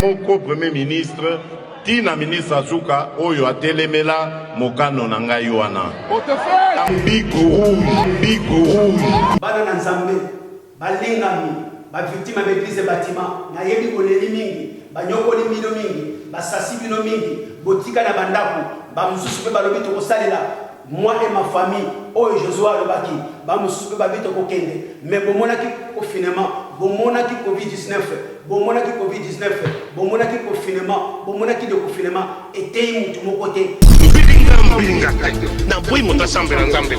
moko premier ministre tina ministre Azuka oyo atelemela mokano na ngai wana bigo rouge bana na nzambe balingami ba victime ba église bâtiment na yebi koleli mingi banyokoli mino mingi basasi bino mingi botika na bandako ba mususu pe balobi to kosalela moi et ma famille oyo Joshua alobaki ba mususu pe babito kokende mais bomonaki confinement bomonaki covid-19 bomonaki covid-19 bomonaki confinement bomonaki de confinement était mutu mokote bilinga na boy moto asambela nzambe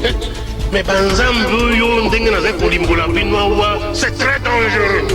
mais banzambe yo ndenge na kolimbola binoa c'est très dangereux.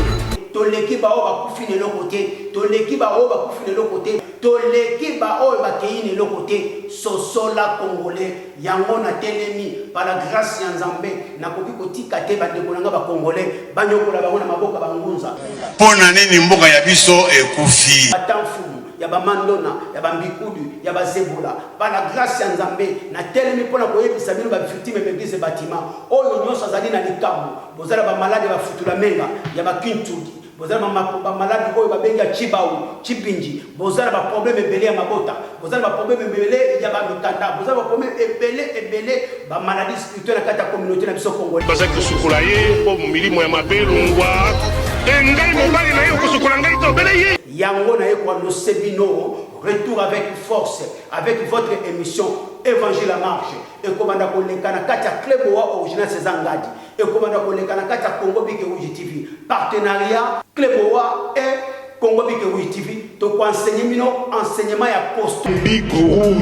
Toleki ba oba kufine le côté toleki ba oba kufine le côté toleki ba oba keine le côté sosola congolais yango na telemi par la grâce ya nzambe na koki kotika te ba dekolanga ba congolais banyokola ba na maboka ba ngunza pona nini mboka ya biso ekufi atamfumu ya ba mandona ya ba mbikudu ya ba zebola par la grâce ya nzambe na telemi pona koyebisa bino ba victime d'église bâtiment oyo nyonso azali na likambo bozala ba malade ba futula menga ya ba kintuki bozala ba malade oyo ba benga chibau chipinji bozala ba problème ebele ya mabota bozala ba problème ebele ya ba mikanda bozala ba problème ebele ba maladie spirituelle na kata communauté na biso congolais baza kusukula ye po milimo ya mabelungwa engai mobali na ye kusukula ngai to bele ye yango na ye kwa no sebino retour avec force avec votre émission Évangile à marche et commanda kolekana kati ya Kleboa original Césangadi et commanda kolekana kati ya Congo Bike Rouge TV partenariat Kleboa et Congo Bike Rouge TV to ko enseigner mino enseignement ya poste bigo rouge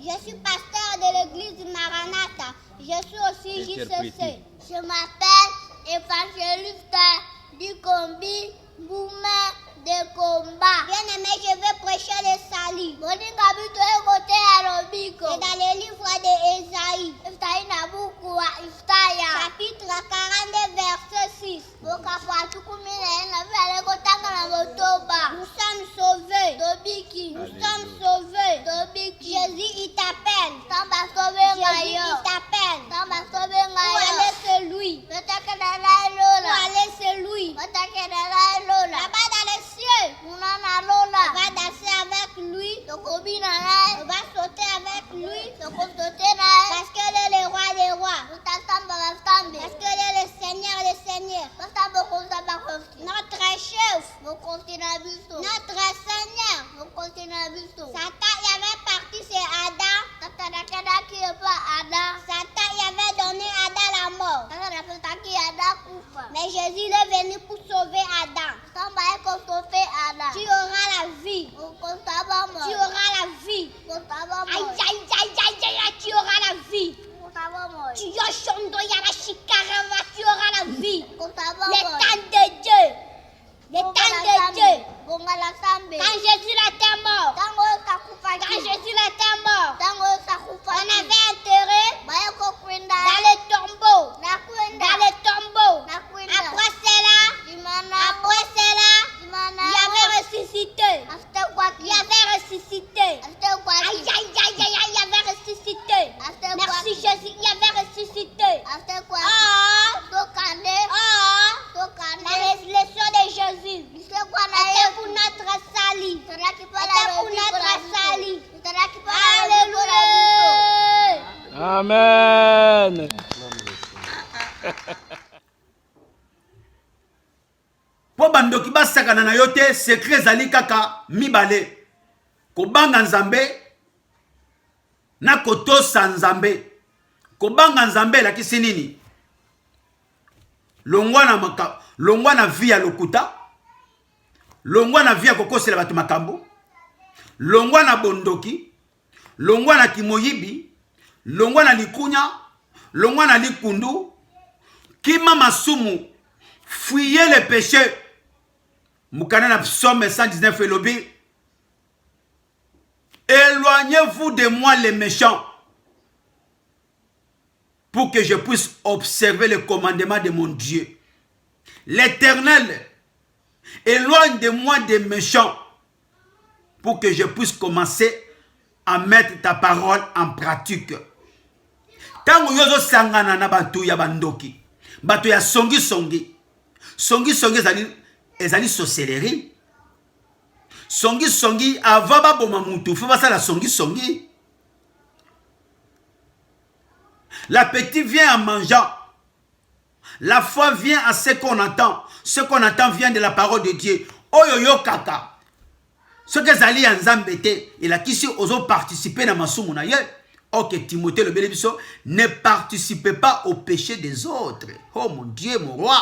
je suis pasteur de l'église Maranatha. Je suis aussi JCC. Je m'appelle évangéliste Dikombi Bouma de combat. Bien aimé, je vais prêcher le salut. Et dans le livre d'Ésaïe, chapitre 42, verset 6. Nous sommes sauvés. Nous sommes sauvés. Jésus, il t'appelle. Jésus, il t'appelle. Où aller c'est lui. Où aller c'est lui. Là-bas dans les cieux. On va danser avec lui. On va sauter avec lui. Parce qu'elle est le roi des rois. Parce qu'elle est le seigneur des seigneurs. Notre chef. Notre seigneur. Satan y avait parti c'est Adam. Satan y avait donné Adam la mort. Mais Jésus est venu pour sauver Adam. Tu auras la vie. Tu auras la vie. Aïe, aïe, aïe, aïe, aïe, tu auras la vie. Tu auras la vie. Le temps de Dieu. Le temps de Dieu. Quand Jésus était mort. Quand Jésus était mort. On avait enterré dans les tombeaux. Dans les tombeaux. Après cela, il avait ressuscité. Il avait ressuscité. Aïe, aïe, aïe, aïe, il avait ressuscité. Merci Jésus, il avait ressuscité. La résurrection de Jésus. C'était pour notre salut. C'était pour notre salut. Alléluia. Amen. Po bandoki basakana na yote secret zali kaka mibale kobanga nzambe na kotosa nzambe kobanga nzambe lakisi nini longwa na vie ya lokuta longwa na vie ya kokosela bato makambo longwa na bondoki longwa na kimoyibi longwa na likunya longwa na likundu kima masumu fuyez le péché. Moukana Psaume 119 elobi. Éloignez-vous de moi les méchants pour que je puisse observer le commandement de mon Dieu. L'Éternel éloigne de moi des méchants pour que je puisse commencer à mettre ta parole en pratique. tango yozo sangana na batu ya bandoki, batu ya songi songi ezali sorcellerie. Songi avant baboma mutu faut passer la songi. L'appétit vient en mangeant. La foi vient à ce qu'on entend. Ce qu'on entend vient de la parole de Dieu. Oyoyo kaka. Ce que Zali Anzambete, il a qui si oso participer dans masumu na ye. Ok, Timothée le bénéfice, ne participez pas au péché des autres. Oh mon Dieu, mon roi.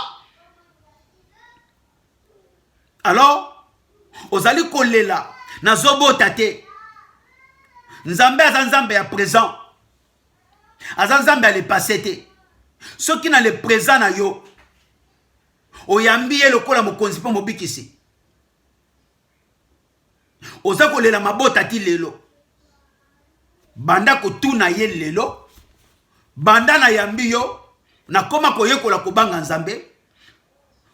Alors, ozali kolela na zobo tate. Nzambe azanzambe ya présent. Azanzambe ya le passé te. Ce qui n'a le présent na yo. Oyambi ye lokola mokonzi po mobikisi. Oza kolela mabota ti lelo. Banda kotuna ye lelo. Banda na yambi yo. Na koma koyekola kobanga nzambe.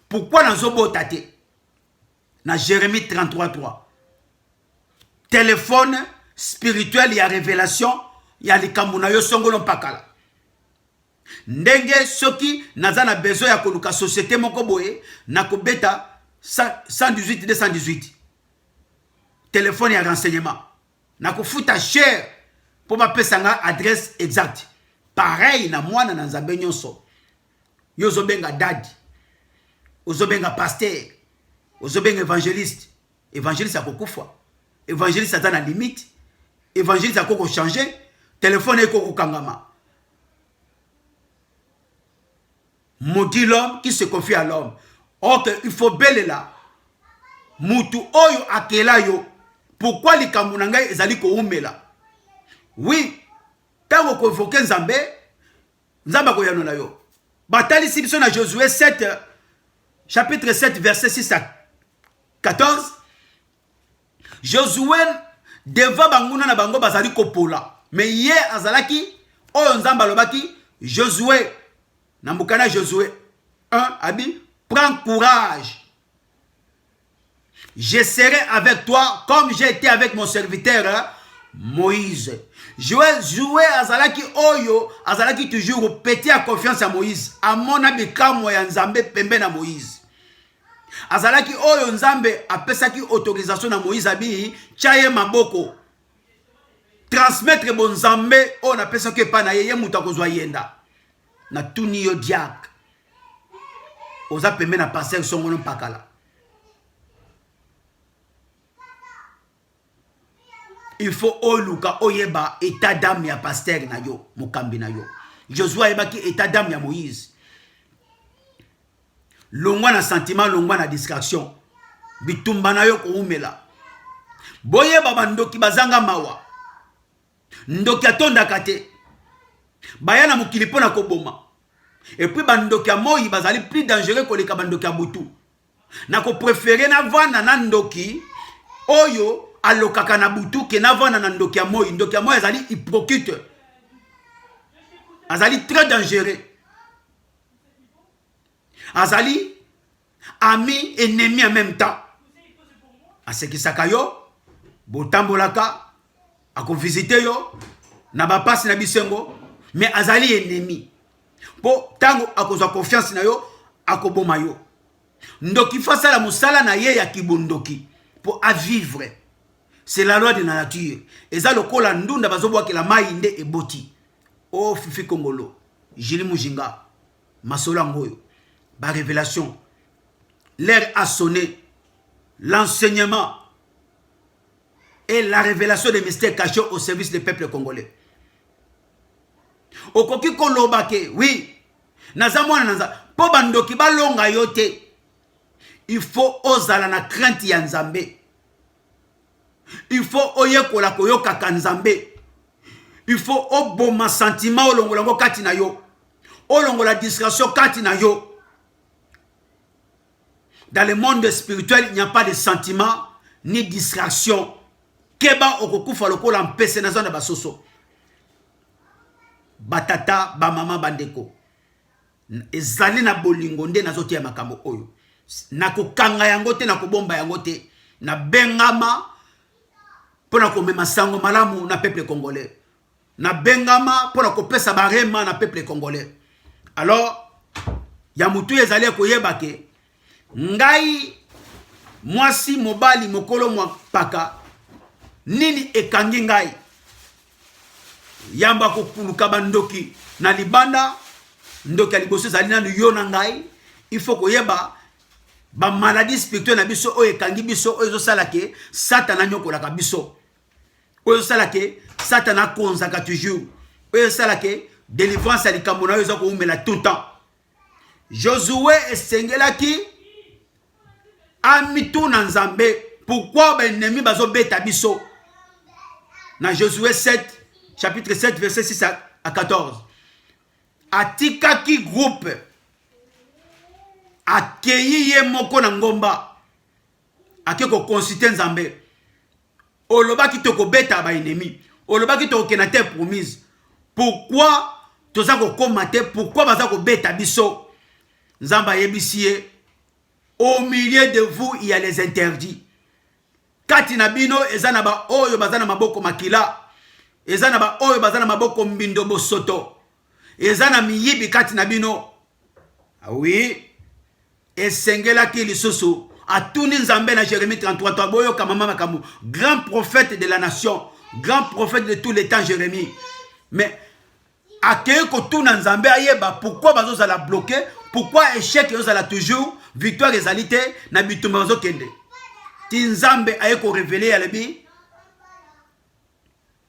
Pourquoi na zobota te? Na Jérémie 33:3. Téléphone spirituel ya révélation ya likambo na yo songolo pakala. Ndenge soki naza na besoin ya koluka société moko boye na kobeta 118 218. Téléphone ya renseignement. Na kofuta cher pour ma pesanga adresse exacte. Pareil na mwana na nzambe nyonso. Yo zobenga dadi. Ozobenga pasteur. Ozobenga évangéliste. Évangéliste a kokufa. Évangéliste a na limite. Évangéliste a koko changer. Téléphone est koko kangama. Maudit l'homme qui se confie à l'homme. Or que il faut belle là. Mutu oyo akela yo. Pourquoi les kamunanga ezali ko umela? Oui. Tango ko évoquer Nzambe. Nzamba ko yanola yo. Batali sibison à Josué 7 chapitre 7 verset 6 à 14. Josué deva banguna na bango bazali kopola. Mais hier azalaki oyo Nzamba lobaki Josué Nambukana Josué 1 abi prends courage. Je serai avec toi comme j'ai été avec mon serviteur Moïse. Jouer azalaki oyo azalaki toujours péter à confiance à Moïse. Amona bikamo ya Nzambe pembe na Moïse. Azalaki oyo Nzambe apesaki autorisation na Moïse abi chaye maboko. Transmettre bon Nzambe on apesaki pa na yeye muta kozwa yenda. Na tuni yo diak. Oza pembe na passer songono pakala. Il faut oluka oyeba état d'âme ya pasteur na yo, mokambi na yo. Josué ebaki état d'âme ya Moïse. Longwa na sentiment, longwa na distraction. Bitumba na yo ko umela. Boyeba bandoki bazanga mawa. Ndoki atonda kate. Bayana mukilipo na koboma. Et puis bandoki moi bazali plus dangereux que les bandoki ya butu. Na ko préférer na vana na ndoki oyo alokaka na butu ke na vana na ndoki ya moi azali hypocrite. Azali très dangereux. Azali ami ennemi en même temps. Asekisaka yo botambolaka ako visiter yo na ba passe na bisengo mais azali ennemi. Po tango akozwa confiance na yo akoboma yo. Ndoki fasa la musala na ye ya kibondoki pour à vivre. C'est la loi de la nature. Eza lokola ndunda bazobwa ke la mai nde eboti. Oh Fifi Kongolo, Jili Mujinga, Masola Ngoyo, ba révélation. L'heure a sonné. L'enseignement et la révélation des mystères cachés au service des peuples congolais. Okoki kolobake, oui. Nazamwana naza. Po bandoki balonga yote. Il faut ozala na crainte ya Nzambe. Il faut oyekola koyoka kanzambe. Il faut oboma sentiment olongolango kati na yo. Olongola distraction kati na yo. Dans le monde spirituel, il n'y a pas de sentiment ni distraction. Keba okokufa lokola mpese na zona basoso. Batata, ba mama bandeko. Ezali na bolingo nde nazote ya makambo oyo. Na kokanga yango te na kobomba yango te. Na bengama pona komema sango malamu na peuple congolais. na bengama pour la kopesa barema na peuple congolais. Alors ya mutu ezali koyeba ke ngai mwasi mobali mokolo mwa paka nini ekangi ngai yamba kokuluka bandoki na libanda ndoki ya liboso ezali nanu yo na ngai. Il faut koyeba ba maladie spirituelle na biso oyo ekangi biso oyo ezosala ke Satan anyokolaka biso, oyo ezosala ke Satan akonzaka toujours, oyo ezosala ke délivrance ya likambo na oyo eza koumela tout le temps. Josué esengelaki amituna nzambe pourquoi ba ennemi bazobeta biso na Josué 7 chapitre 7 verset 6 à 14. Atikaki groupe akeyi ye moko na ngomba ake ko consulter nzambe olobaki to ko beta ba ennemi olobaki to kena terre promise pourquoi toza ko komate pourquoi baza ko beta biso nzamba yebisiye au milieu de vous il y a les interdits kati na bino ezana ba oyo bazana maboko makila ezana ba oyo bazana maboko mbindo bosoto ezana miyibi kati na bino. Ah oui, esengelaki lisusu atuni nzambe na Jérémie 33 boyo kamama makamu grand prophète de la nation, grand prophète de tous les temps Jérémie. Mais akeye kotuna nzambe ayeba pourquoi bazozala bloqué, pourquoi échec ezala toujours victoire ezalité na bitumba bazokende. Ti nzambe aye ko révéler alebi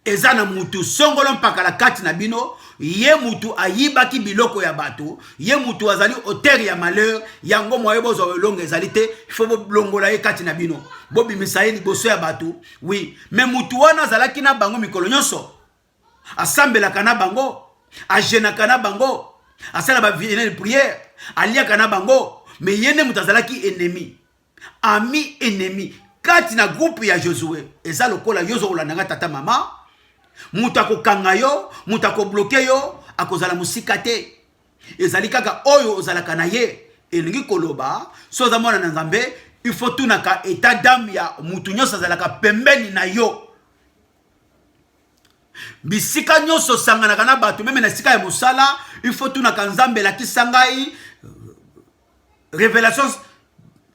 ezana mutu songolo mpaka la kati na bino ye mutu ayibaki biloko ya bato ye mutu azali auteur ya malheur yango moye bozo longa ezalité il faut bolongola ye kati na bino bobi misaeli boso ya bato. Oui, mais mutu wana zalaki na bango mikolo nyonso asambelaka na bango ajenaka na bango asala ba vie de prière aliaka na bango mais yene mutu azalaki ennemi ami ennemi kati na groupe ya Josué eza lokola yozo olandanga tata mama mutu akokanga yo mutu akobloke yo akozala musika te ezali kaka oyo ozalaka na ye elingi koloba soza mwana na nzambe il faut tunaka état d'âme ya mutu nyonso azalaka pembeni na yo bisika nyonso sanganaka na bato meme na sika ya mosala il faut tunaka nzambe lakisa ngai révélation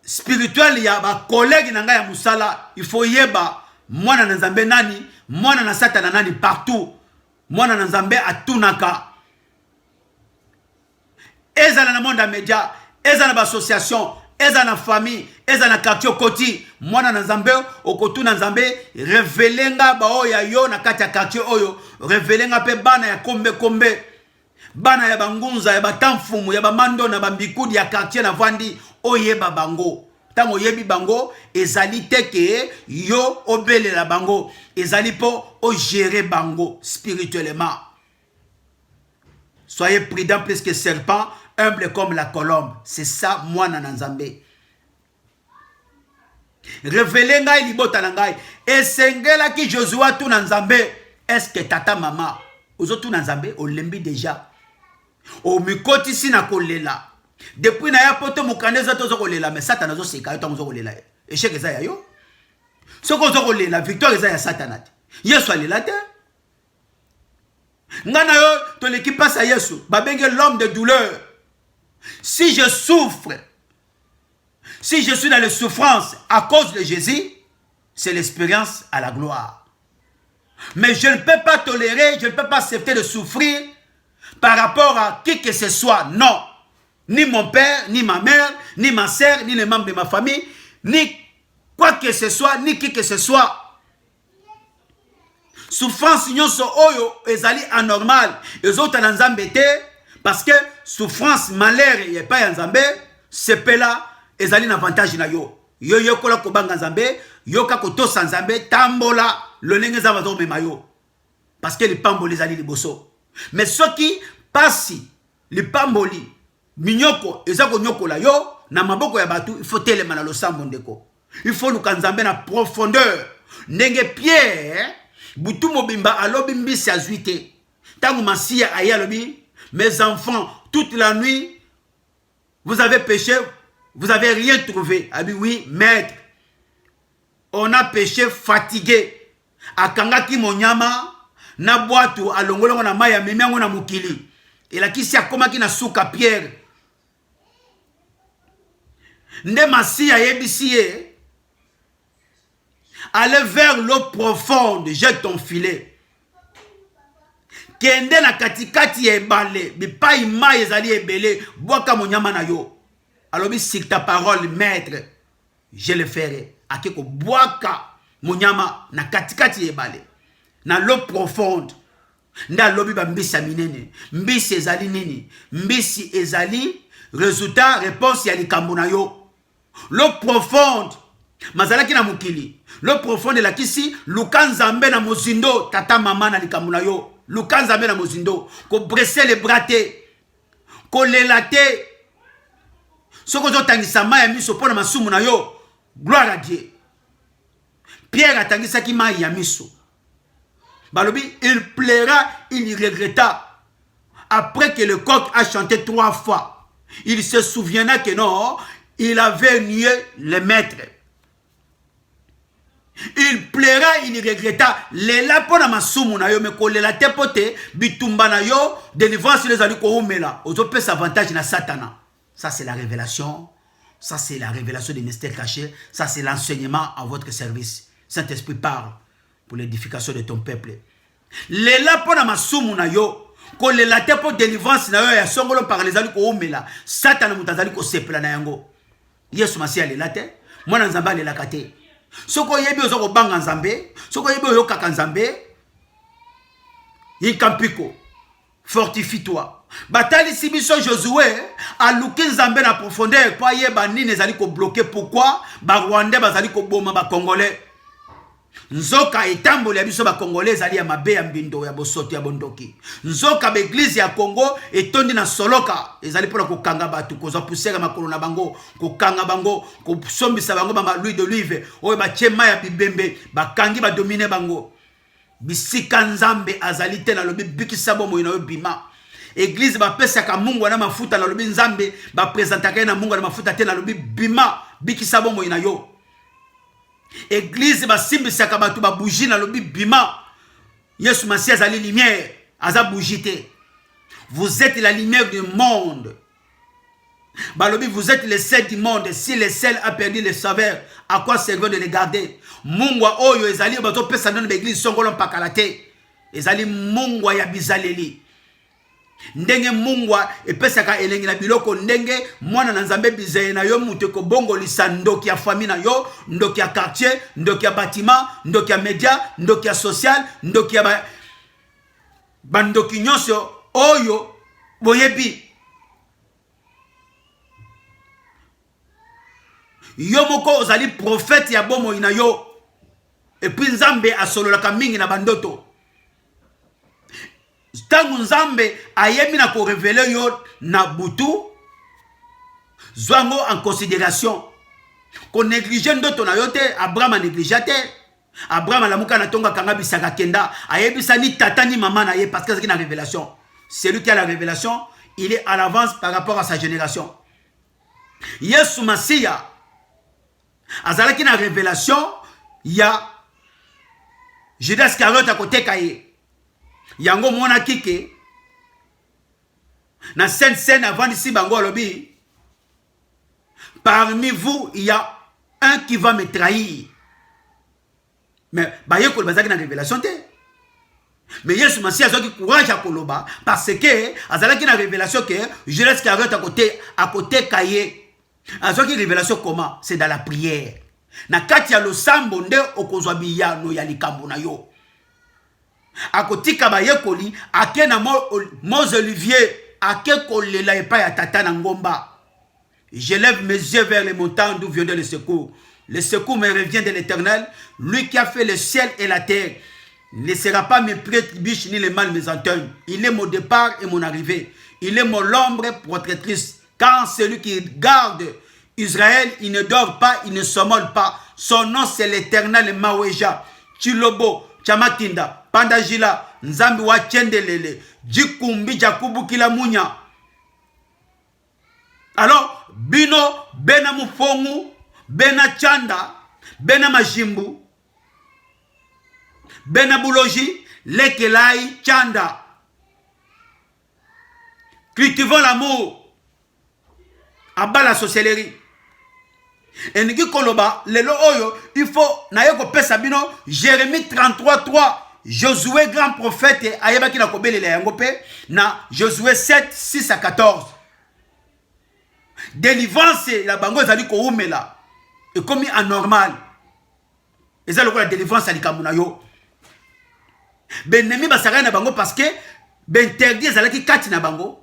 spirituelle ya ba collègue na ngai ya mosala. Il faut yeba mwana na nzambe nani mwana na Satana nani partout mwana na nzambe atunaka ezala na monde média ezala na association ezala na famille ezala na quartier koti mwana na nzambe okotuna nzambe revelenga ba oya yo na kati ya quartier oyo revelenga pe bana ya kombe bana ya bangunza ya batamfumu ya bamando na bambikudi ya quartier na vandi oyeba bango tango yebi bango ezali teke yo obelela bango ezali po o gérer bango spirituellement. Soyez prudents plus que serpent, humble comme la colombe. C'est ça mwana na nzambe. Révélez ngai libota na ngai esengela ki Josué tu na nzambe. Est-ce que tata mama ozo tu na nzambe olembi déjà o mikoti sina kolela depuis na ya poto mukandeza tozo kolela mais Satan zo seka to zo kolela échec eza ya yo soko zo kolela victoire eza ya Satan Yesu alela te ngana yo to l'équipe passe à Yesu babenge l'homme de douleur. Si je souffre, si je suis dans les souffrances à cause de Jésus, c'est l'expérience à la gloire. Mais je ne peux pas tolérer, je ne peux pas accepter de souffrir par rapport à qui que ce soit. Non. Ni mon père, ni ma mère, ni ma sœur, ni les membres de ma famille, ni quoi que ce soit, ni qui que ce soit. Souffrance nyonso oyo ezali anormal. Ezota na nzambe te parce que souffrance, malheur et pas ya nzambe, c'est pela ezali na avantage na yo. Yo yokola kobanga nzambe, yoka kotosa nzambe, tambola lolenge za bazo mema yo. Parce que les pamboli ezali liboso. Mais ceux qui passent les pamboli minyoko ezako nyokola yo na maboko ya batu, il faut telema na losambo ndeko. Il faut lukanzambe na profondeur. Ndenge Pierre butu mobimba alobi mbisi azuite. Tangu masia ayalobi, mes enfants, toute la nuit vous avez péché, vous avez rien trouvé. Ah oui, maître. On a péché fatigué. Akangaki monyama, na boatu alongolongo na maya memiango na mukili. Et la kisi akomaki na suka Pierre. Nde Masia yebisiye. Allez vers l'eau profonde, jette ton filet. Kende na katikati ya ebale, bipai mai ezali ebele, boaka monyama na yo. Alobi sur ta parole, maître, je le ferai. Akeko boaka monyama na katikati ya ebale. Na l'eau profonde. Nda lobi ba mbisi minene. Mbisi ezali nini? Mbisi ezali résultat, réponse ya likambo na yo. L'eau profonde. Mazalaki na mukili. L'eau profonde la kisi lukanzambe na mozindo tata mama na likambo na yo. Lukanzambe na mozindo ko bresser les bras te. Ko lelate. Soko zo tangisa maya miso pona masumu na yo. Gloire à Dieu. Pierre a tangisa ki maya ya miso. Balobi, il plaira, il regretta. Après que le coq a chanté 3 fois, il se souviendra que non, il avait nié le maître. Il plaira, il regretta. Les lapons na masumu na yo me ko lela te pote bitumba na yo délivrance les ali ko umela. Ozo pesa avantage na Satana. Ça c'est la révélation. Ça c'est la révélation des mystères cachés. Ça c'est l'enseignement à votre service. Saint-Esprit parle pour l'édification de ton peuple. Les lapons na masumu na yo ko lela te po délivrance na yo ya songolo par les ali ko umela. Satana mutazali ko sepela na yango. Yesu Masia le late. Mwana nzamba le lakate. Soko yebi ozoko banga nzambe, soko yebi oyokaka nzambe, yikampiko, fortifie-toi. Batali sibiso Josué, aluki nzambe na profondeur, pa yeba nini ezali ko bloquer, pourquoi? Ba Rwandais bazali ko boma ba Congolais. Nzoka etamboli ya biso ba Congolais ezali ya mabe ya mbindo ya bosoto ya bondoki. Nzoka ba église ya Congo etondi na soloka ezali pona ko kanga batu ko za poussière makolo na bango ko kanga bango ko sombisa bango ba l'huile d'olive oyo ba chema ya bibembe ba kangi ba dominer bango. Bisika nzambe azali te na lobi bikisa bomo ina yo bima. Église ba pesa ka mungu na mafuta na lobi nzambe ba présentaka na mungu na mafuta te na lobi bima bikisa bomo ina yo. Église ba simbisa ka batu ba bougie na lobi bima. Yesu Masia azali lumière, aza bougité. Vous êtes la lumière du monde. Balobi, vous êtes le sel du monde. Si le sel a perdu le saveur, à quoi servir de le garder? Mungwa oyo ezali bato pesa dans l'église songolo pakalate. Ezali mungwa ya bizaleli. Ndenge mungwa epesaka elengi na biloko ndenge mwana na nzambe bizaye na yo mutu ko bongo lisa ndoki ya famille na yo, ndoki ya quartier, ndoki ya bâtiment, ndoki ya média, ndoki ya social, ndoki ya bandoki nyonso oyo boyebi. Yo moko ozali prophète ya bomo ina yo. Et puis nzambe asololaka mingi na bandoto. Tangu nzambe ayemi na ko révéler yo na butu zwango en considération ko négliger ndoto na yo te. Abraham a négligé te. Abraham la muka na tonga kanga bisaka kenda ayebisa ni tata ni maman na ye parce que c'est une révélation. Celui qui a la révélation, il est à l'avance par rapport à sa génération. Yesu Masia azalaki na révélation ya Judas Iscariote à côté kaye. Yango mona kike na scène avant d'ici bango lobby. Parmi vous il y a un qui va me trahir. Mais bayeko le bazaki na révélation te. Mais Yesu Masia a courage à koloba parce que azalaki na révélation que Judas Iscariote à côté kaye. Azoki révélation comment? C'est dans la prière. Na kati ya losambo nde okozwa biyano ya likambo na yo. Akotika bayekoli ake na Mose Olivier ake kolela epa ya tata na ngomba. Je lève mes yeux vers les montagnes d'où vient le secours. Le secours me revient de l'Éternel, lui qui a fait le ciel et la terre. Il ne sera pas mes prétribuches ni les mal mes antennes. Il est mon départ et mon arrivée. Il est mon ombre protectrice. Quand celui qui garde Israël, il ne dort pas, il ne sommeille pas. Son nom c'est l'Éternel Maweja. Chilobo, Chamakinda, Pandajila, Nzambi wa Chendelele, Jikumbi Jakubu Kilamunya. Alors, Bino, Bena Mufongu, Bena Chanda, Bena Majimbu, Bena Bouloji, Lekelai Chanda. Cultivons l'amour. Abat la sorcellerie. Et nous koloba lelo oyo il faut nayo pesa bino Jérémie 33:3 Josué grand prophète ayebaki na kobelela yango pe na Josué 7:6-14. Délivrance la bango ezali ko umela et comme anormal. Ezali ko la délivrance ali kamuna yo. Benemi basaka na bango parce que ben interdit ezalaki kati na bango.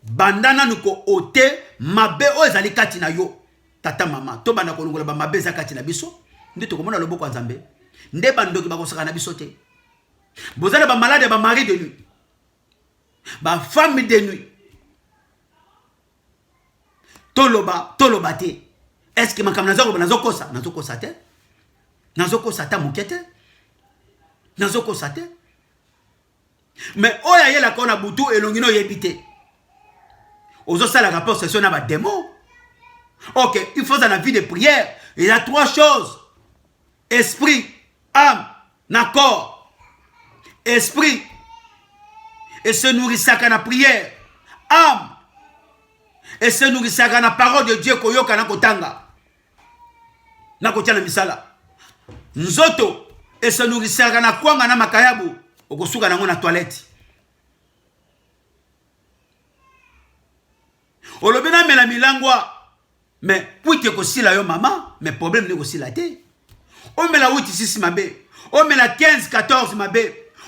Bandana nuko ote mabe o ezali kati na yo. Tata mama to bana ko longola ba mabe za kati na biso. Ndi to komona loboko nzambe. Nde bandoki bakosaka na biso te. Bozala ba malade ba mari de nuit. Ba femme de nuit. Toloba te. Est-ce que makam nazokosa te? Nazokosa ta mukete? Nazokosa te? Mais oya yela kona butu elongino yebite. Ozo sala rapport session na ba démon. Ok, il faut dans la vie de prière. Il y a 3 choses. Esprit, âme, corps. Esprit. Et se nourrissant à la prière. Âme. Et se nourrissant à la parole de Dieu koyoka na kotanga. Na kotiana misala. Nzoto. Et se nourrissant à la kwanga na makayabu. Okosuka na ngona toilette. Olobena mela milangwa. Mais pour que aussi la yo maman, mais problème n'est aussi la té. On met la 8-6 mabe, on met la 15-14 mabe,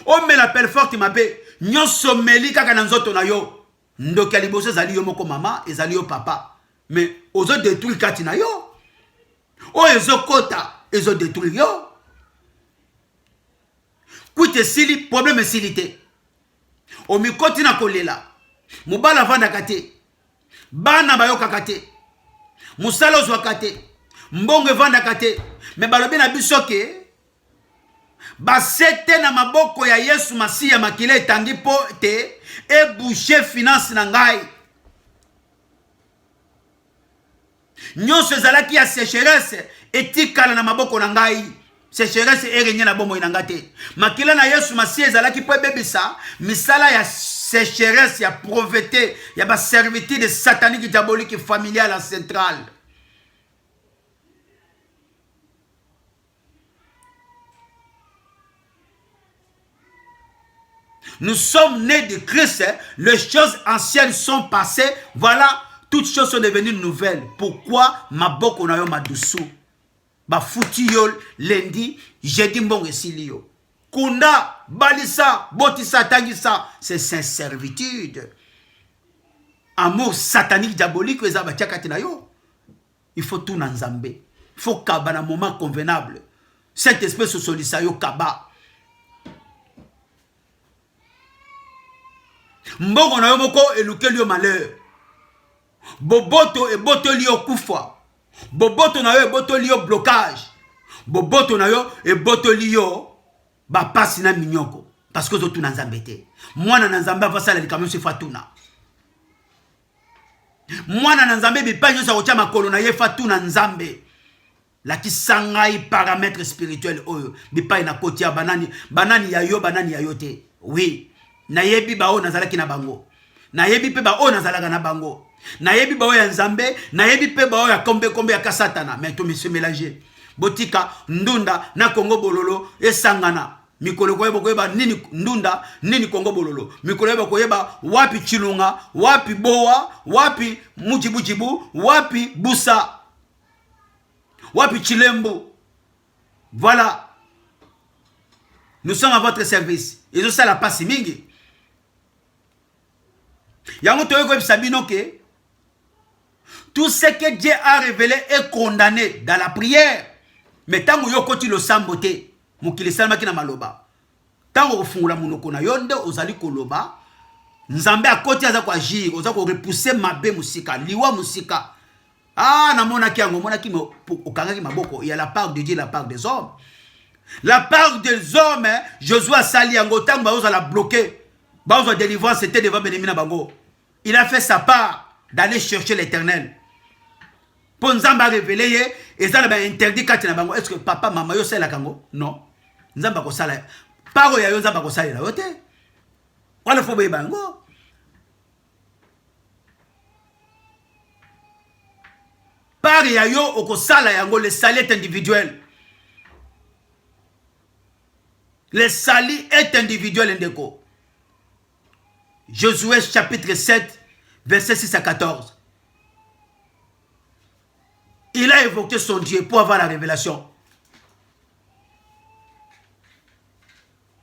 on met la pelle forte mabe, nyon someli kaka nanzoto na yo. Ndoki aliboso zali yo moko mama, ezali yo papa. Mais ozo détruire kati na yo. O ezo kota, ezo détruire yo. Kuite sili, problème silité. O mi koti na kolela. Mubala vanda kate. Bana bayo kakate. Musalo zwakate. Mbonge vanda kate. Me balobi na bisoke. Basete na maboko ya Yesu Masiya makile etangi po te. E boucher finance na ngai. Nyonso ezalaki ya sécheresse. Etikala na maboko na ngai. Sécheresse erenye na bomo inangate. Makile na Yesu Masiya ezalaki po ebebisa. Misala ya sécheresse, ya pauvreté, ya ba servitude satanique, diabolique, familiale, centrale. Nous sommes nés de Christ, les choses anciennes sont passées, voilà, toutes choses sont devenues nouvelles. Pourquoi ma boko na yo madusu? Ba futi yo lundi, jeudi mbongo esili yo. Kunda, balisa, botisa, tangisa, c'est sans servitude. Amour satanique, diabolique, il faut tout dans Nzambe. Il faut kaba na moment convenable. Cette espèce de solisa yo kaba. Mbongo na yo moko eluke liyo malheur. Boboto e boto liyo kufa. Boboto na yo e boto liyo blocage. Boboto na yo e boto liyo ba pasi na minyoko parce que tout na Nzambe te. Mwana na Nzambe va sala likamyo se fatuna. Mwana na Nzambe bi pa nyosa kotia makolo na ye fatuna Nzambe. La kisangai paramètre spirituel oyo bi pa ina kotia banani ya yo banani ya yo te. Oui, na yebi ba o nazalaki na bango. Na yebi pe ba o nazalaka na bango. Na yebi ba o ya Nzambe, na yebi pe ba o ya kombe ya kasatana, mais tout me se mélanger. Botika ndunda na Kongo bololo esangana. Mikolo koyeba koyeba nini ndunda nini Kongo bololo. Mikolo koyeba koyeba wapi chilunga, wapi boa, wapi mujibujibu, wapi busa, wapi chilembo. Voilà. Nous sommes à votre service. Et ça la passe mingi. Yango toyo ko sabino ke tout ce que Dieu a révélé est condamné dans la prière. Mais tango yo koti lo sambote. Mukili salma kina maloba. Tango ofungula munoko na yonde ozali koloba. Nzambe akoti aza kwa agir, oza ko repousser mabe musika, liwa musika. Ah namona kiango mona ki okanga ki maboko, il y a la part de Dieu, la part des hommes. La part des hommes, Josué sali yango tango ba ozala bloquer. Ba oza délivrance c'était devant Benimina bango. Il a fait sa part d'aller chercher l'Éternel. Pour Nzamba révéler, et ça interdit quand il a bango. Est-ce que papa, maman, yo sala kango? Non. Nzamba ko sala. paro ya yo nzambe akosalela yo te wana fo boyeba yango. Par ya yo okosala yango, le sali est individuel. Le sali est individuel ndeko. Josué chapitre 7 verset 6 à 14. Il a évoqué son Dieu pour avoir la révélation.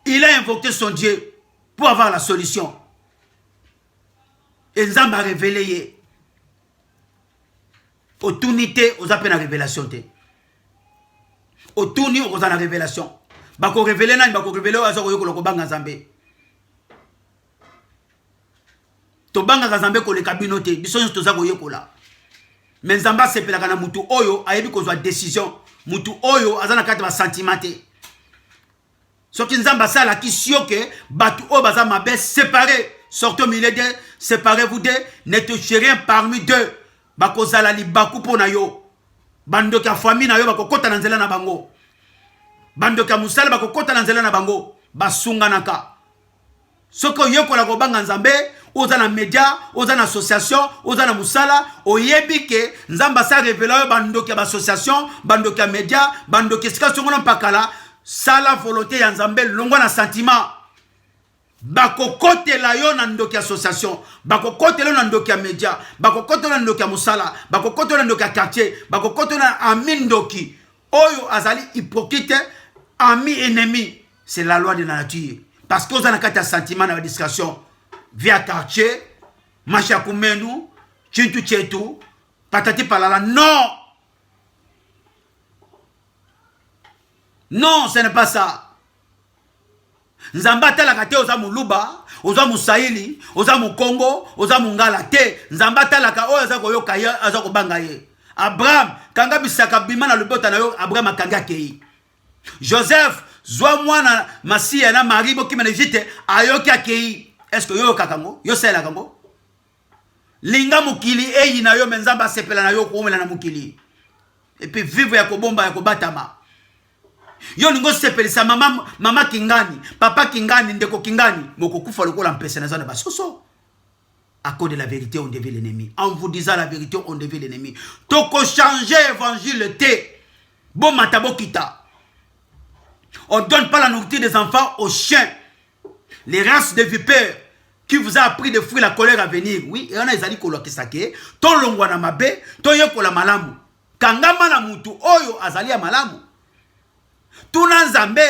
Il a invoqué son Dieu pour avoir la solution. Et Nzamba a révélé. Autunité aux appels à révélation. Autouni aux la révélation. Bako révélé na bako révélé aux azoko yoko banga Nzambe. To banga Nzambe ko le kabinote biso to zako yoko la. Mais Nzamba sepelaka na mutu oyo ayebi kozwa décision. Mutu oyo azana kati ba sentimenté. Soki Nzamba sala ki sioke batu o baza mabe séparés. Sortez au milieu d'eux, séparez-vous d'eux, n'êtes rien parmi deux. Bakozala li baku po na yo. Bando ka famille na yo bakokota na nzela na bango. Bando ka musala bakokota na nzela na bango. Basunga naka. Soko yoko la kobanga Nzambe, oza na media, oza na association, oza na musala, oyebi ke Nzamba sa révéla yo bando ka association, bando ka media, bando ka sika songo na pakala, sala volonté ya Nzambe longwa na sentiment. Bakokote la yo na ndoki association, bakokote la yo na ndoki media, bakokote la yo na ndoki musala, bakokote la yo na ndoki quartier, bakokote la yo na ami ndoki. Oyo azali hypocrite, ami ennemi. C'est la loi de la nature. Parce que vous avez un sentiment dans la discussion. Via quartier, Macha Koumenu, Chintu Tchetou, Patati Palala. Non! Non, ce n'est pas ça. Nzamba tala kate oza muluba, oza musaili, oza mukongo, oza mungala te. Nzamba tala ka oza koyoka ye, oza kobanga ye. Abraham, kanga bisaka bimana lubota na yo, Abraham akanga kei. Joseph, zwa mwana Masia na Marie boki menejite ayoki akei. Est-ce que yo kakango? Yo sela kango? Linga mukili eyi na yo menzamba sepela na yo kuumela na mukili. Et puis vivre ya kobomba ya kobatama. Yo ningo sepelisa mama kingani, papa kingani, ndeko kingani, moko kufa lokola mpese na zana basoso. À cause de la vérité, on devient l'ennemi. En vous disant la vérité, on devient l'ennemi. Toko changer évangile té. Bon matabo kita. On ne donne pas la nourriture des enfants aux chiens. Les races de vipères qui vous a appris de fuir la colère à venir. Oui, et on a ezali koloki sake. Ton longwa na mabe, ton yekola malamu. Kangama na mutu oyo azali ya malamu. Tuna Nzambe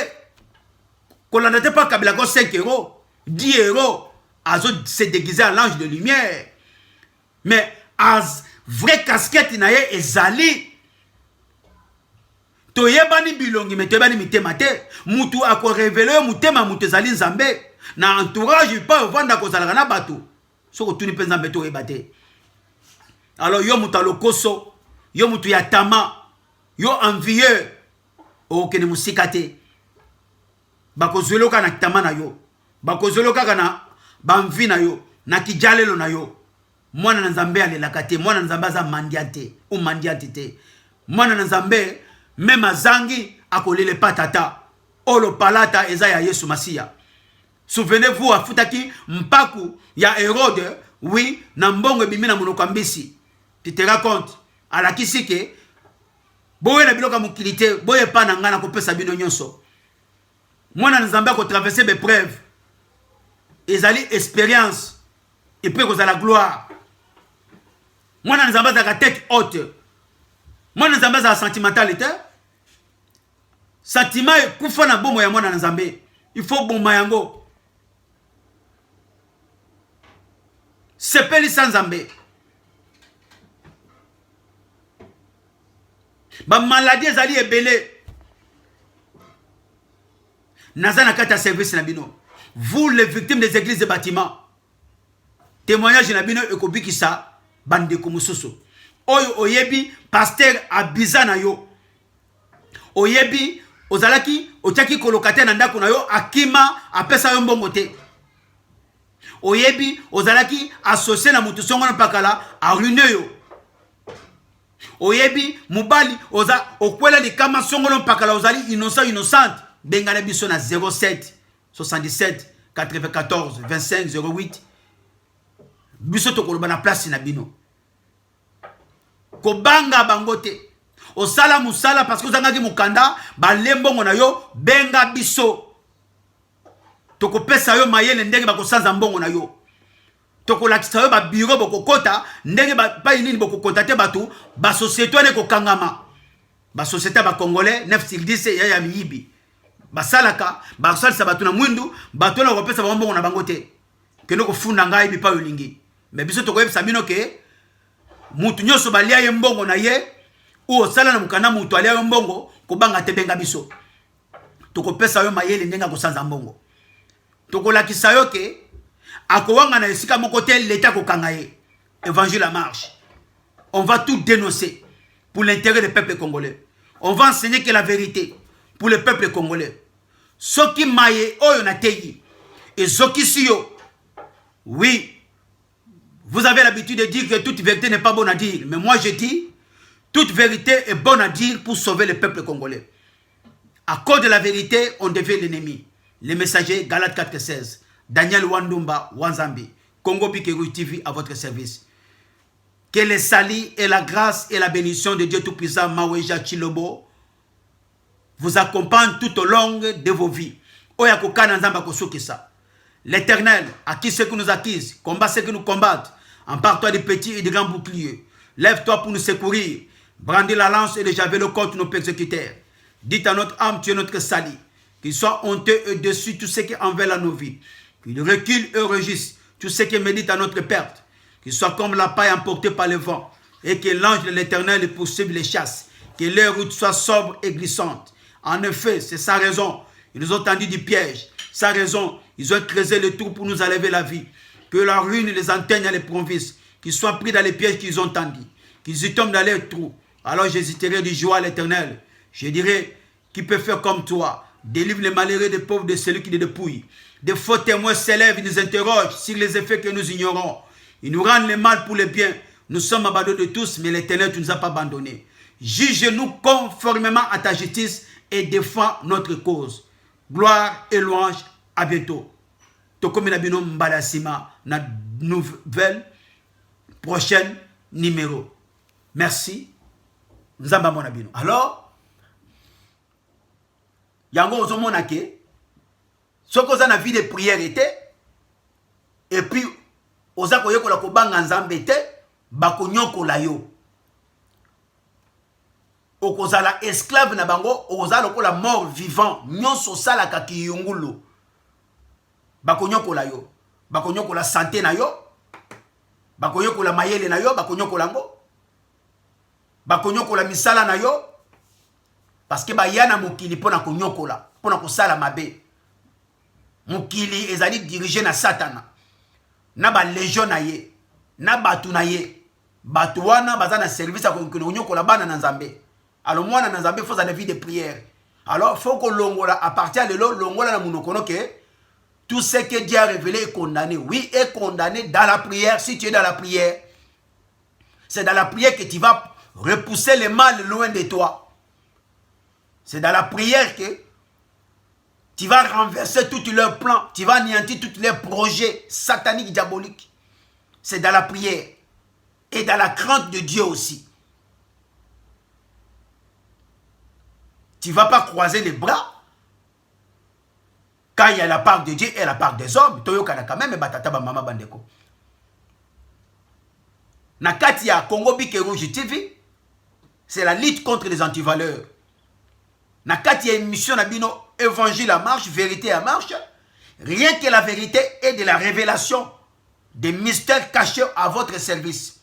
kolanda te pas kabila ko 5 €, 10 €. Azo se déguiser à l'ange de lumière. Mais as vrai casquette na ye ezali. Toyebani bilongi mais toyebani mitema te. Mutu ako révéler mutema mutu ezali Nzambe. Na entourage pas vanda ko zalaka na bato. Soko tuni pe Nzambe toyeba te. Alors yo mutu alokoso, yo mutu ya tama, yo envieux. Okene musika te. Bako zoloka na tama na yo. Bako zoloka kana bamvi na yo, na kijalelo na yo. Mwana na Nzambe alelaka te, mwana na Nzambe aza mandiate ou mandiate te. Mwana na Nzambe même azangi akolele patata. Olo palata eza ya Yesu Masia. Souvenez-vous afutaki mpaku ya Hérode, oui, na mbongo ebimi na monoko mbisi. Tu te racontes alakisi ke boye na biloka mukilité, boye pa na ngana kopesa bino nyonso. Mwana na Nzambe ko traverser des preuves. Ezali expérience et puis cause à la gloire. Moi na Nzamba za tête haute. Moi na Nzamba za sentimentalité. Sentiment kufa na bomo ya mwana na Nzambe. Il faut bomba yango. Sepeli sans Nzambe. Ba maladie ezali ebele. Nazana kata service na bino. Vous, les victimes des églises et bâtiments, témoignage na bino ekobikisa bande komususu. Oyo oyebi pasteur abizana yo. Oyebi ozalaki otiaki kolokate na ndako na yo akima apesa yo mbongo te. Oyebi ozalaki associé na mutu songo na pakala arruiné yo. Oyebi mubali oza okwela likama songo na pakala ozali innocente bengale biso na 07 77 94 25 08 biso tokoloba na place na bino kobanga bangote osala musala parce que ozangaki mukanda balembongo na yo benga biso tokopesa yo mayele ndenge bakosanza mbongo na yo tokolakisa yo ba bureau bokokota ndenge ba inini bokokota te batu ba société ne kokangama ba société ba congolais 9/10 ya miyibi basalaka basalisa batu na mwindu batu na kopesa ba mbongo na bangote keno kofunda ngai bipa yolingi mais biso tokoyebisa bino ke mutu nyoso balia ye mbongo na ye o sala na mukana mutu alia ye mbongo kobanga te benga biso tokopesa yo mayele ndenga kosanza mbongo tokolakisa yo ke akowanga na esika moko te l'état kokanga ye évangile à marche on va tout dénoncer pour l'intérêt du peuple congolais on va enseigner que la vérité pour le peuple congolais soki maye oyo na teyi et soki siyo oui. Vous avez l'habitude de dire que toute vérité n'est pas bonne à dire. Mais moi je dis, toute vérité est bonne à dire pour sauver le peuple congolais. À cause de la vérité, on devient l'ennemi. Les messagers, Galates 4:16. Daniel Wandumba, Wanzambi. Congo Bikeru TV à votre service. Que les salis et la grâce et la bénédiction de Dieu Tout-Puissant, Maweja Chilobo, vous accompagnent tout au long de vos vies. Oyakoka Nzamba Kosukisa. L'Éternel, à qui ceux qui nous accusent, combat ceux qui nous combattent, empare-toi des petits et des grands boucliers. Lève-toi pour nous secourir. Brandis la lance et le javelot contre nos persécuteurs. Dites à notre âme, tu es notre salut. Qu'il soit honteux et dessus tout ce qui envers à nos vies. Qu'il recule et rugisse tout ce qui médite à notre perte. Qu'il soit comme la paille emportée par le vent. Et que l'ange de l'Éternel poursuive les chasses. Que leur route soit sobre et glissante. En effet, c'est sa raison. Ils nous ont tendu du piège. Sa raison, ils ont creusé le trou pour nous enlever la vie. Que la ruine les enteigne à l'éprouvisse. Qu'ils soient pris dans les pièges qu'ils ont tendus. Qu'ils y tombent dans les trous. Alors j'hésiterai du joie à l'Éternel. Je dirai, qui peut faire comme toi? Délivre les malheureux des pauvres de celui qui les dépouille. Des faux témoins s'élèvent, ils nous interrogent sur les effets que nous ignorons. Ils nous rendent le mal pour le bien. Nous sommes abandonnés de tous, mais l'Éternel, tu ne nous as pas abandonnés. Juge-nous conformément à ta justice et défends notre cause. Gloire et louange, à bientôt. Tokomi Nabino Mbadasima, na nouvelle prochaine numéro. Merci. Nzamba Monabino. Alors, yango ozomona ke soko za na vie de prière était et puis oza koyekola kobanga nzambe te bakonyokola yo. Okozala esclave na bango, okozala lokola mort vivant, nyonso salaka kiyungulu. Bakonyokola yo, bakonyokola santé na yo, bakonyokola mayele na yo, bakonyokola ngo, bakonyokola misala na yo, parce que bayana mukili pona konyokola, pona kosala mabe. Mukili ezali dirigé na satana, na ba légion na ye, na batu na ye, batu wana baza na service à konyokola bana na nzambe. Alors moi na nzambe faut la vie de prière. Alors faut que longola à partir de là longola na munokono que tout ce que Dieu a révélé est condamné. Oui, est condamné dans la prière. Si tu es dans la prière, c'est dans la prière que tu vas repousser le mal loin de toi. C'est dans la prière que tu vas renverser tous leurs plans, tu vas anéantir tous leurs projets sataniques, diaboliques. C'est dans la prière et dans la crainte de Dieu aussi. Tu ne vas pas croiser les bras quand il y a la part de Dieu et la part des hommes. Toyokana quand même batata ba mama bandeko. Nakati ya Congo Bikeru TV, c'est la lutte contre les antivaleurs. Nakati ya émission nabino évangile à marche, vérité à marche, rien que la vérité et de la révélation des mystères cachés à votre service.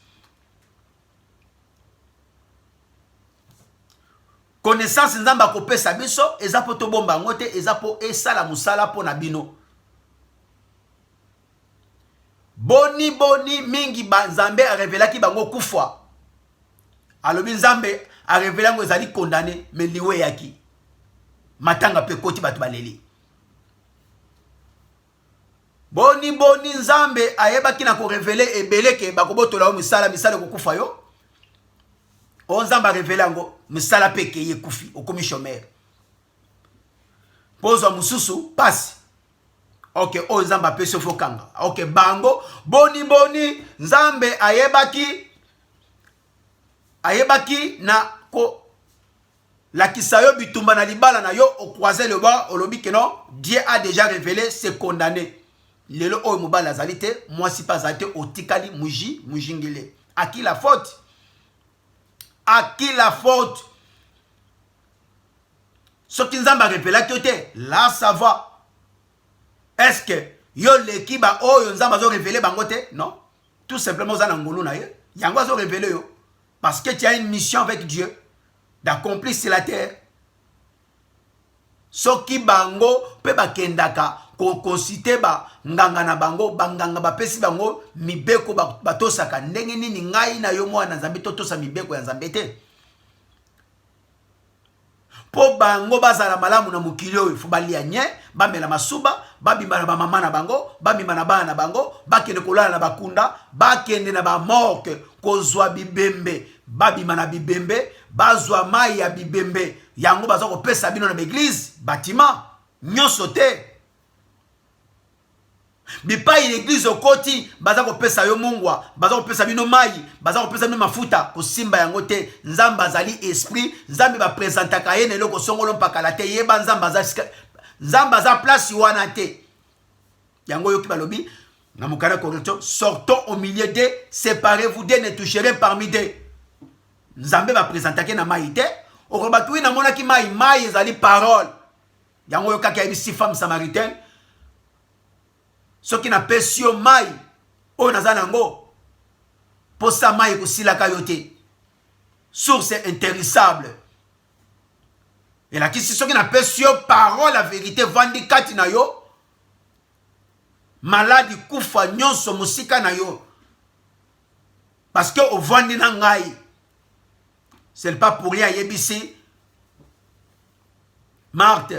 Connaissance nzamba kopesa biso eza po to bomba ngote eza po esala musala po na bino. Boni mingi ba nzambe a révélé ki bango kufwa. Alobi nzambe a révélé ngo ezali condamné mais liwe yaki. Matanga pe koti batu baleli. Boni nzambe ayeba ki na ko révéler ebele ke bakobotola musala ko kufa yo. Onzamba révélé ngo misala peke ye kufi okomi chômeur. Pozo mususu passe Ok, o nzambe apesi fokanga. Ok, bango boni nzambe ayebaki na ko la kisayo bitumba na libala na yo au croisé le bas au lobby que non Dieu a déjà révélé c'est condamné. Lelo o mobala zalité moi si pas zalité au tikali mujingile. À qui la faute? À qui la faute? Ce qui nous a révélé que là ça va. Est-ce que yo l'équipe a yo nzamba zo révélé bangote? Non. Tout simplement za ngulu na ye. Yango zo révélé yo parce que tu as une mission avec Dieu d'accomplir sur la terre. Soki bango pe bakendaka ko konsite ba nganga na bango banganga ba pesi bango mibeko batosaka ndenge nini ngai na yo mwana nzambe totosa mibeko ya nzambe te. Po bango bazala malamu na mukili oyo fu balia nye bamela masuba babimba na bamama na bango babimba na bana na bango bakende kolala na bakunda bakende na bamorke kozwa bibembe babimba na bibembe bazwa mai ya bibembe yango baza kopesa bino na l'église bâtiment nyonso te bipai l'église okoti baza kopesa yo mungwa baza kopesa bino mai baza kopesa bino mafuta kosimba yango te nzambe azali esprit nzambe ba présentaka ye neloko songolo mpaka la te yeba nzambe aza place wana te yango yoki balobi na mukana correction sortons au milieu de séparez-vous de ne toucherez parmi deux nzambe ba présentaka na mai te okobaki na monaki mai ezali parole yango yokaki ya bisi femme samaritaine soki na pesio mai o nazana ngo posa mai kusilaka yote source intéressable et la kisi soki na pesio parole la vérité vandi kati na yo maladi kufa nyonso musika na yo parce que au vandi na ngai c'est pas pour rien yebisi Marthe.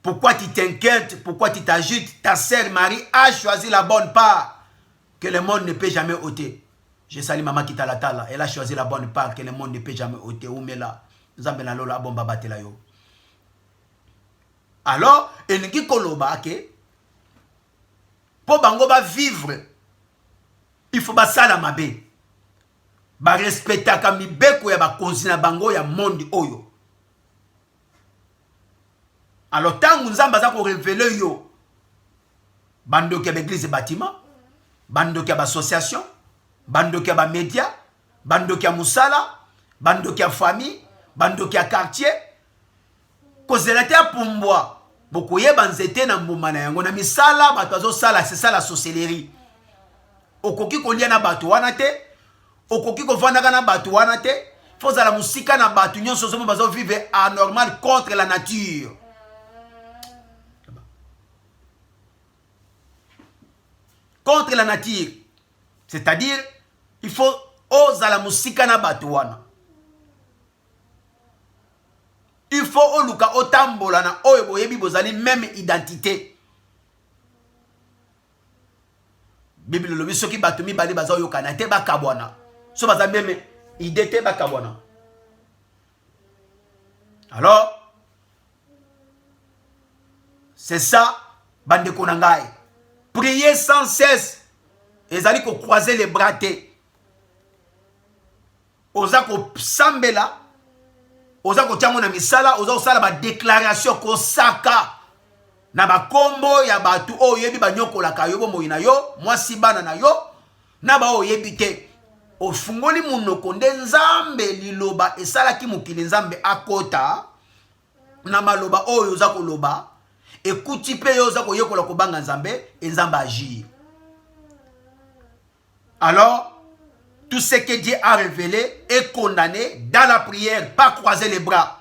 Pourquoi tu t'inquiètes? Pourquoi tu t'agites? Ta sœur Marie a choisi la bonne part que le monde ne peut jamais ôter. Je salue maman qui t'a la tala. Elle a choisi la bonne part que le monde ne peut jamais ôter. Alors, il y a que pour bango ba vivre, il faut ba salamabe. Ba respecter kami beko ya ba konzina bango ya monde oyo. Alors, tant que nous avons révélé yo, bando qui a l'église et bâtiment, bando qui a l'association, bando qui a média, bando qui a moussala, bando qui a famille, bando qui a quartier, cause de la terre pour moi, beaucoup y a banzete na mbumana yango na misala, batozo sala, c'est ça la sorcellerie. Okoki kolia na batu wana te, okoki kovanda na batu wana te, faut la musika na batu nyonso somo bazo vivre anormal contre la nature. Contre la nature. C'est-à-dire, il faut oser la musique na batuana. Il faut oluka otambola na oyo boyebi bozali même identité. Bible lobi soki batumi bali baza oyo kanate bakabwana. So baza même identité bakabwana. Alors, c'est ça bande konangai. Priez sans cesse. Et allez croiser les bras. Oza ko sambela. Oza ko tiamo na misala. Oza osala ba déclaration ko saka. Na ba kombo ya batu o yebi ba nyoko la kayobo moina yo. Mwasi bana na yo. Na ba o yebi te. O fungoli munoko nde nzambe liloba. Esala ki mukili nzambe akota. Na maloba o yoza ko loba. Écoute pe yo za ko yekola ko banga nzambe et nzambe agir. Alors tout ce que Dieu a révélé est condamné dans la prière, pas croiser les bras.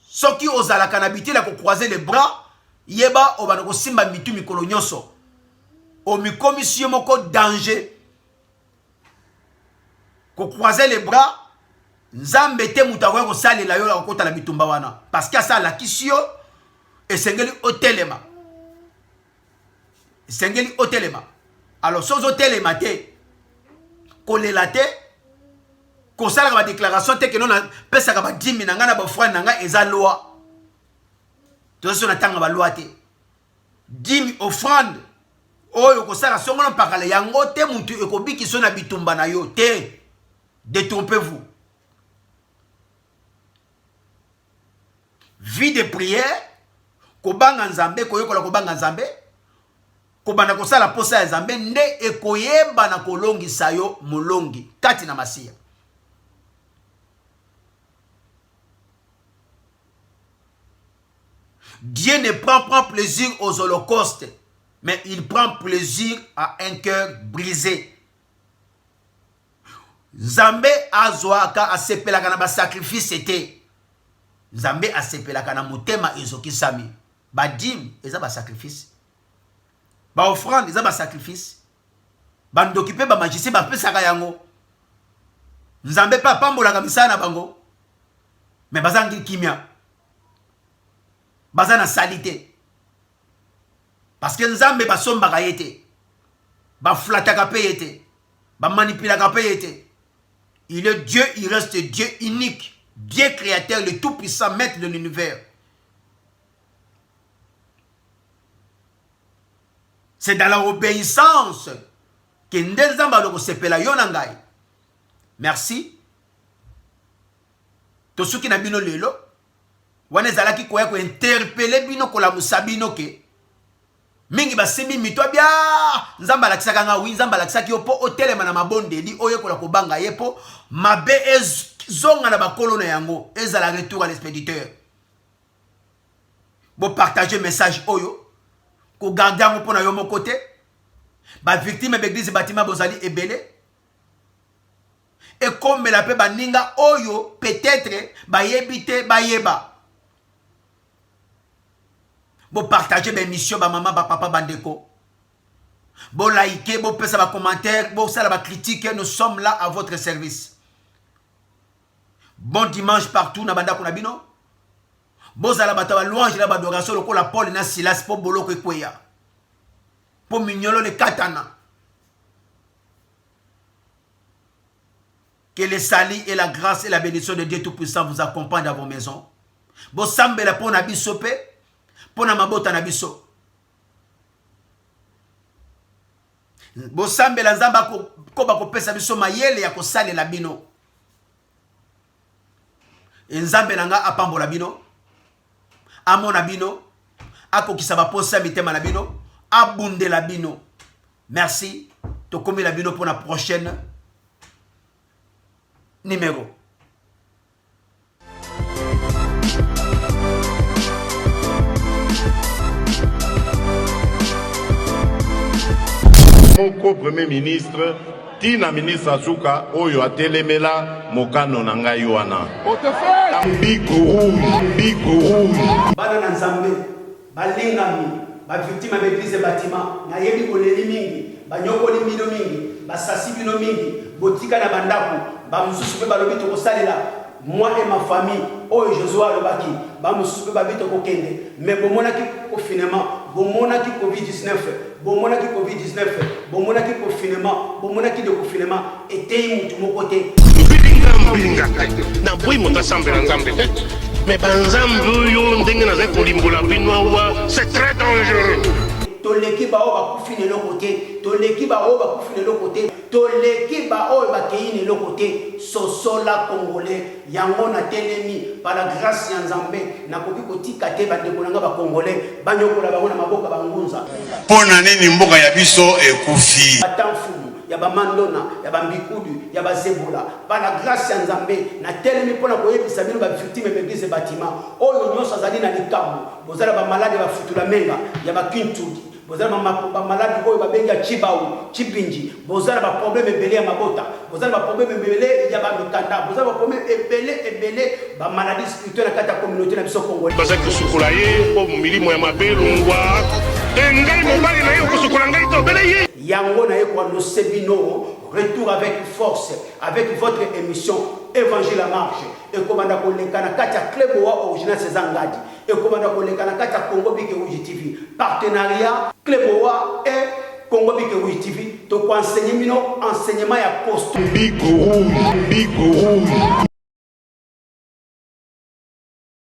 Ceux qui osent la canabité la ko croiser les bras, yeba obanoko simba mitu mikolo nyonso. O mikomisi moko danger. Ko croiser les bras, nzambe te mutawe ko sali la yo la kota la bitumba wana parce que ça la kisio et sengeli otelema. Sengeli otelema. Alors, sans otelema te, kolela te, kosala ba déclaration te que non pesa ka ba 10 000 nanga na ba frère nanga eza loi. tozo na tanga ba loi te dîme offrande oyo ko sala songo na pakale yango te mutu ekobiki so na bitumba na yo te. Détrompez-vous. Vie de prière kobanga nzambe koyekola kobanga nzambe kobana kosala posa ya nzambe nde ekoyeba na kolongisa yo molongi kati na masiya. Dieu ne prend pas plaisir aux holocaustes, mais il prend plaisir à un cœur brisé. Nzambe azwaka asepelaka na ba sacrifice ete. Nzambe asepelaka na motema ezokisami. Ba dîme eza ba sacrifice. Ba offrande eza ba sacrifice. Ba ndokipe ba magicien ba pesaka yango. Nzambe pa pambolaka misala na bango. Mais bazangi kimia. Bazana salité. Parce que Nzambe basombaka yete. Ba flataka pe yete. Ba manipulaka pe yete. Il est Dieu, il reste Dieu unique, Dieu créateur, le tout-puissant maître de l'univers. C'est dans la obéissance que Nzamba loko sepela yonangai. Merci. Tosuki na bino lelo. Wane zalaki koya ko interpeller bino kola musabino ke. Mingi basembi mitwa bia Nzamba lakisaka nga wi Nzamba lakisaki yo po otelema na mabondeli oye kola kobanga yepo mabe zonga na bakolo na yango ezala retour à l'expéditeur. Bo partager message oyo ko garder yango pona yo mon côté ba victime d'église bâtiment bozali ebele et comme la pe baninga oyo peut-être ba yebite ba yeba. Bo partager mes missions ba maman ba papa bandeko. Bo liker, bo pesa ba commentaire, bo sala ba critique, nous sommes là à votre service. Bon dimanche partout na banda kuna bino. Bo sala ba ta louange la ba adoration lokola Paul na Silas po boloko ekweya. Po mignolo le katana. Que le salut et la grâce et la bénédiction de Dieu Tout-Puissant vous accompagnent dans vos maisons. Bo sambela po na bisope. Pona mabota na biso. Bo sambela nzamba ko ba kopesa biso mayele ya kosale la bino. Nzambe nanga apambola bino. Amona bino. Akokisa ba posa mitema na bino. Abunde la bino. Merci. Tokomi la bino pour la prochaine numéro. Moko premier ministre tina ministre Azuka oyo atelemela mokano na ngai wana. Biko rouge. Bana na Nzambe balingami ba victime d'église bâtiment na yebi koleli mingi banyokoli mino mingi basasi bino mingi botika na bandako ba mususu pe balobi to kosalela moi et ma famille oyo Joshua alobaki ba mususu pe babito kokende mais bomonaki confinement bomonaki covid-19 bomonaki covid-19 bomonaki confinement bomonaki de confinement etei mutu moko te Mbilinga na boy mota sambela nzambe mais banzambe yo ndenge na kolimbola bino c'est très dangereux. Toleki ba o ba kufine lo côté toleki ba o ba kufine lo côté toleki ba o ba keine lo côté sosola congolais yango na telemi par la grâce ya Nzambe na koki kotika te ba dekolanga ba congolais banyokola bango na maboka bangunza pona nini mboka ya biso ekufi atamfumu ya ba mandona ya ba mbikudu ya ba zebola par la grâce ya Nzambe na telemi pona koyebisa bino ba victime d'église bâtiment oyo nyoso azali na likambo bozala ba malade ba futula menga ya ba kintudi bozala ba malade oyo ba benga chibau chibinji bozala ba problème ebele ya mabota bozala ba problème ebele ya ba mikanda bozala ba problème ebele ba maladie spirituelle kata communauté na biso congolais baza kusukula ye po milimo ya mabelungwa ngai mobali na yo kusukula ngai to bele ye yango na ye kwa no sebino retour avec force avec votre émission Évangile à marche et commanda kolekana kata Kleboa original Césangadi et commanda kolekana kata Congo Bike Rouge TV partenariat Kleboa et Congo Bike Rouge TV to enseigner mino enseignement ya poste Biko rouge.